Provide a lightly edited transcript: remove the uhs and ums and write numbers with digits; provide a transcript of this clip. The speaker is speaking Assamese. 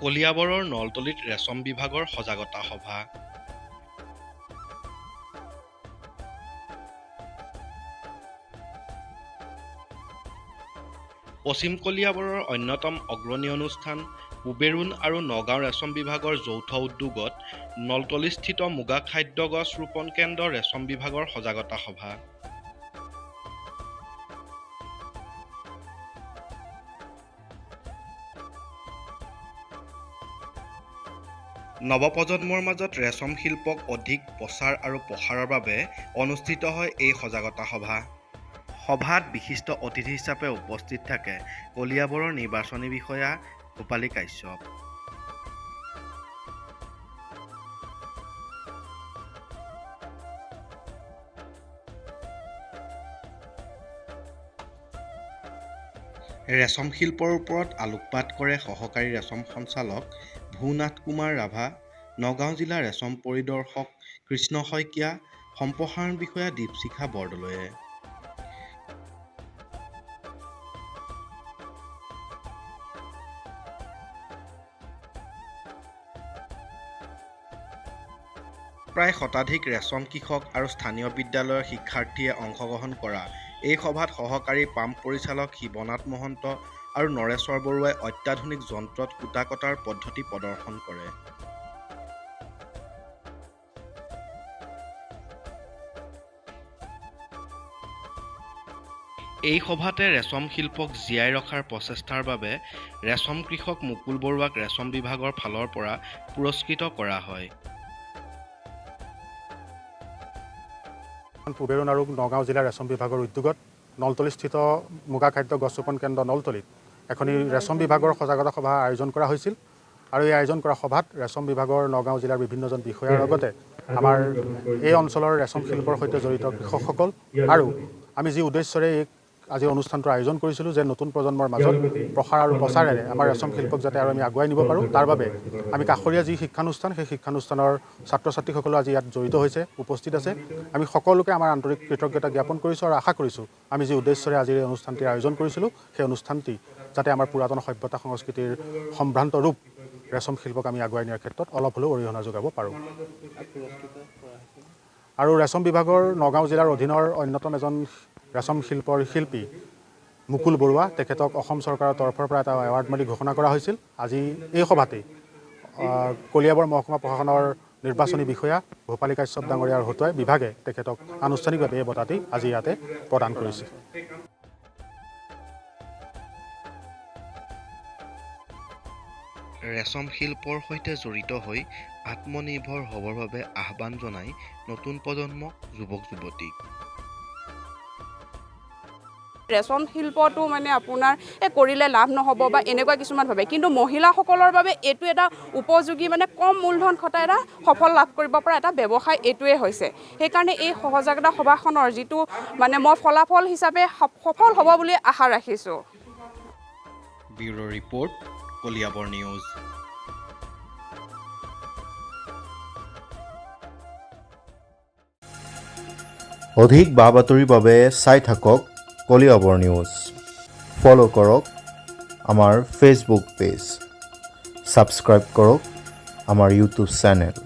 কলিয়াবৰৰ নলতলিত ৰেচম বিভাগৰ সজাগতা সভা। পশ্চিম কলিয়াবৰৰ অন্যতম অগ্ৰণী অনুষ্ঠান পুবেৰুণ আৰু নগাঁও ৰেচম বিভাগৰ যৌথ উদ্যোগত নলতলিস্থিত মুগা খাদ্য গছ ৰোপণ কেন্দ্ৰ ৰেচম বিভাগৰ সজাগতা সভা। নৱপ্ৰজন্মৰ মাজত ৰেচম শিল্পক অধিক প্ৰচাৰ আৰু প্ৰসাৰৰ বাবে অনুষ্ঠিত হয় এই সজাগতা সভা। সভাত বিশিষ্ট অতিথি হিচাপে উপস্থিত থাকে কলিয়াবৰৰ নিৰ্বাচনী বিষয়া ভূপালী কাশ্যপ। ৰেচম শিল্পৰ ওপৰত আলোকপাত কৰে সহকাৰী ৰেচম সঞ্চালক ভূনাথ কুমাৰ ৰাভা, নগাঁও জিলা ৰেচম পৰিদৰ্শক কৃষ্ণ শইকীয়া, সম্প্ৰসাৰণ বিষয়া দীপশিখা বৰদলৈয়ে। প্ৰায় শতাধিক ৰেচম কৃষক আৰু স্থানীয় বিদ্যালয়ৰ শিক্ষাৰ্থীয়ে অংশগ্ৰহণ কৰা এই সভাত সহকাৰী পাম্প পৰিচালক শিৱনাথ মহন্ত আৰু নৰেশ্বৰ বৰুৱাই অত্যাধুনিক যন্ত্ৰত সূতা কটাৰ পদ্ধতি প্ৰদৰ্শন কৰে। এই সভাতে ৰেচম শিল্পক জীয়াই ৰখাৰ প্ৰচেষ্টাৰ বাবে ৰেচম কৃষক মুকুল বৰুৱাক ৰেচম বিভাগৰ ফালৰ পৰা পুৰস্কৃত কৰা হয়। পুবেৰুণ আৰু নগাঁও জিলাৰ ৰেচম বিভাগৰ উদ্যোগত নলতলিস্থিত মুগা খাদ্য গছ ৰোপণ কেন্দ্ৰ নলতলিত এখনি ৰেচম বিভাগৰ সজাগতা সভা আয়োজন কৰা হৈছিল আৰু এই আয়োজন কৰা সভাত ৰেচম বিভাগৰ নগাঁও জিলাৰ বিভিন্নজন বিষয়াৰ লগতে আমাৰ এই অঞ্চলৰ ৰেচম শিল্পৰ সৈতে জড়িত কৃষকসকল আৰু আমি যি উদ্দেশ্যৰে এই আজি অনুষ্ঠানটো আয়োজন কৰিছিলোঁ যে নতুন প্ৰজন্মৰ মাজত প্ৰসাৰ আৰু প্ৰচাৰেৰে আমাৰ ৰেচম শিল্পক যাতে আৰু আমি আগুৱাই নিব পাৰোঁ তাৰ বাবে আমি কাষৰীয়া যি শিক্ষানুষ্ঠান সেই শিক্ষানুষ্ঠানৰ ছাত্ৰ ছাত্ৰীসকলো আজি ইয়াত জড়িত হৈছে, উপস্থিত আছে। আমি সকলোকে আমাৰ আন্তৰিক কৃতজ্ঞতা জ্ঞাপন কৰিছোঁ আৰু আশা কৰিছোঁ আমি যি উদ্দেশ্যৰে আজিৰ এই অনুষ্ঠানটিৰ আয়োজন কৰিছিলোঁ সেই অনুষ্ঠানটি যাতে আমাৰ পুৰাতন সভ্যতা সংস্কৃতিৰ সম্ভ্ৰান্ত ৰূপ ৰেচম শিল্পক আমি আগুৱাই নিয়াৰ ক্ষেত্ৰত অলপ হ'লেও অৰিহণা যোগাব পাৰোঁ। আৰু ৰেচম বিভাগৰ নগাঁও জিলাৰ অধীনৰ অন্যতম এজন ৰেচম শিল্পৰ শিল্পী মুকুল বৰুৱা, তেখেতক অসম চৰকাৰৰ তৰফৰ পৰা এটা এৱাৰ্ড মালি ঘোষণা কৰা হৈছিল। আজি এই সভাতেই কলিয়াবৰ মহকুমা প্ৰশাসনৰ নিৰ্বাচনী বিষয়া ভূপালী কাশ্যপ ডাঙৰীয়াৰ হতুৱাই বিভাগে তেখেতক আনুষ্ঠানিকভাৱে এই বঁটাটি আজি ইয়াতে প্ৰদান কৰিছে। ৰেচম শিল্পৰ সৈতে জড়িত হৈ আত্মনিৰ্ভৰ হ'বৰ বাবে আহ্বান জনাই নতুন প্ৰজন্মক যুৱক যুৱতীক। ৰেচম শিল্পটো মানে আপোনাৰ কৰিলে লাভ নহ'ব বা এনেকুৱা কিছুমান ভাবে, কিন্তু মহিলাসকলৰ বাবে এইটো এটা উপযোগী মানে কম মূলধন খটাই এটা সফল লাভ কৰিব পৰা এটা ব্যৱসায় এইটোৱে হৈছে। সেইকাৰণে এই সজাগতা সভাখনৰ যিটো মানে মই ফলাফল হিচাপে সফল হ'ব বুলি আশা ৰাখিছোঁ। Bureau' report, Kaliabor news. অধিক বা বাতৰিৰ বাবে চাই থাকক কলিয়াবৰ নিউজ। ফ'ল' কৰক আমাৰ ফেচবুক পেজ, ছাবস্ক্ৰাইব কৰক আমাৰ ইউটিউব চেনেল।